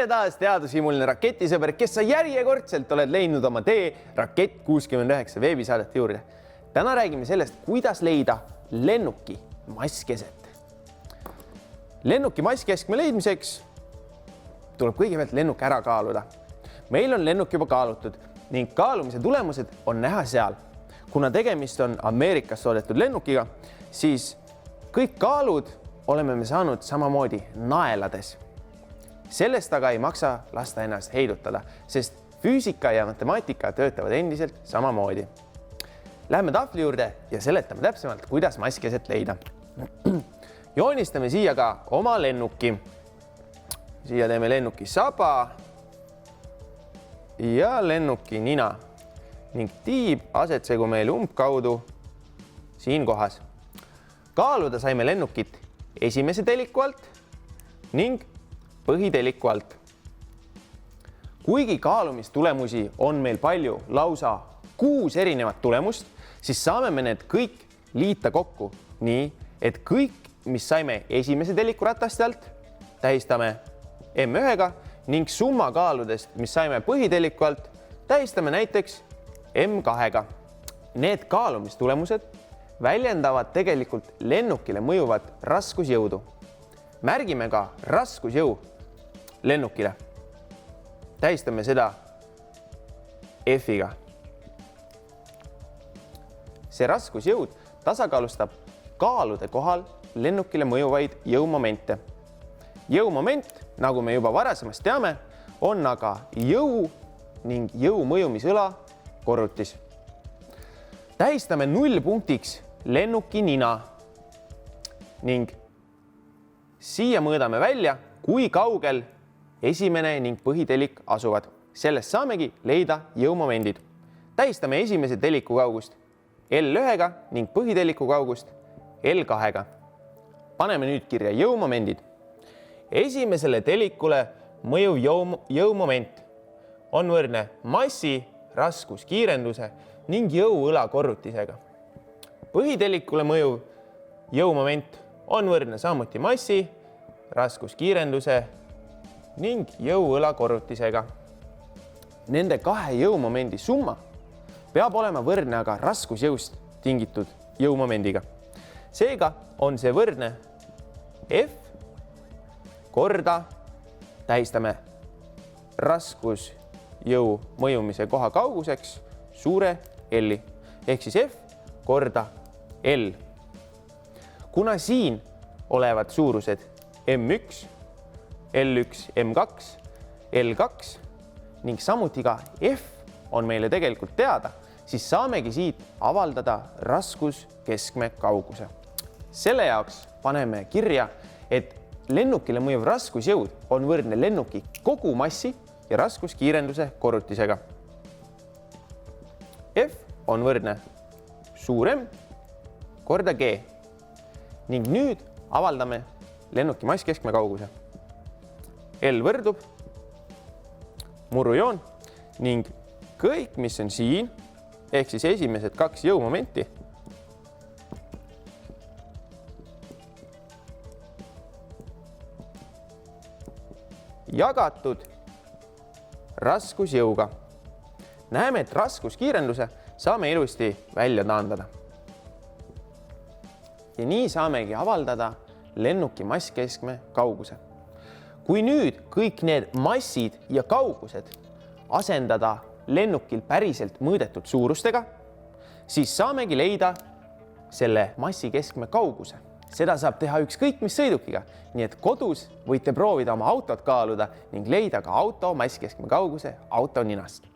tere taas, teadushimuline raketisõber, kes sa järjekordselt oled leidnud oma tee Rakett 69 veebisaadete juurde. Täna räägime sellest, kuidas leida lennuki masskeset. Lennuki masskeskme leidmiseks tuleb kõigepealt lennuk ära kaaluda. Meil on lennuk juba kaalutud ning kaalumise tulemused on näha seal. Kuna tegemist on Ameerikas toodetud lennukiga, siis kõik kaalud oleme me saanud samamoodi naelades. Sellest aga ei maksa lasta ennast heidutada, sest füüsika ja matemaatika töötavad endiselt samamoodi. Läheme tahvli juurde ja seletame täpsemalt, kuidas masskeset leida. Joonistame siia ka oma lennuki. Siia teeme lennuki saba ja lennuki nina ning tiib asetsegu meil umbkaudu siin kohas. Kaaluda saime lennukit esimese teliku alt ning põhiteliku alt. Kuigi kaalumistulemusi on meil palju, lausa 6 erinevat tulemust, siis saame me need kõik liita kokku nii, et kõik, mis saime esimese teliku ratast alt, tähistame M1-ga ning summa kaaludest, mis saime põhiteliku alt, tähistame näiteks M2-ga. Need kaalumistulemused väljendavad tegelikult lennukile mõjuvat raskusjõudu. Märgime ka raskusjõu lennukile. Tähistame seda F-iga. See raskusjõud tasakaalustab kaalude kohal lennukile mõjuvaid jõumomente. Jõumoment, nagu me juba varasemast teame, on aga jõu ning jõu mõjumisõla korrutis. Tähistame 0 punktiks lennuki nina ning siia mõõdame välja, kui kaugel esimene ning põhitelik asuvad. Sellest saamegi leida jõumomendid. Tähistame esimese teliku kaugust L1-ga ning põhiteliku kaugust L2-ga. Paneme nüüd kirja jõumomendid. Esimesele telikule mõjuv jõumoment on võrdne massi, raskuskiirenduse ning jõuõla korrutisega. Põhitelikule mõjuv jõumoment on võrdne samuti massi, raskuskiirenduse ning jõuõla korrutisega. Nende 2 jõumomendi summa peab olema võrdne aga raskusjõust tingitud jõumomendiga. Seega on see võrdne F korda, tähistame raskusjõu mõjumise koha kauguseks suure L-i, ehk siis F korda L. Kuna siin olevad suurused M1, L1, M2, L2 ning samuti ka F on meile tegelikult teada, siis saamegi siit avaldada raskuskeskme kauguse. Selle jaoks paneme kirja, et lennukile mõjuv raskusjõud on võrdne lennuki kogu massi ja raskuskiirenduse korrutisega. F on võrdne suur M korda G. Ning nüüd avaldame lennuki masskeskme kauguse. L võrdub, murrujoon ning kõik, mis on siin, ehk siis esimesed 2 jõumomenti, jagatud raskusjõuga. Näeme, et raskuskiirenduse saame ilusti välja taandada. Ja nii saamegi avaldada lennuki masskeskme kauguse. Kui nüüd kõik need massid ja kaugused asendada lennukil päriselt mõõdetud suurustega, siis saamegi leida selle massikeskme kauguse. Seda saab teha ükskõik mis sõidukiga, nii et kodus võite proovida oma autot kaaluda ning leida ka auto masskeskme kauguse auto ninast.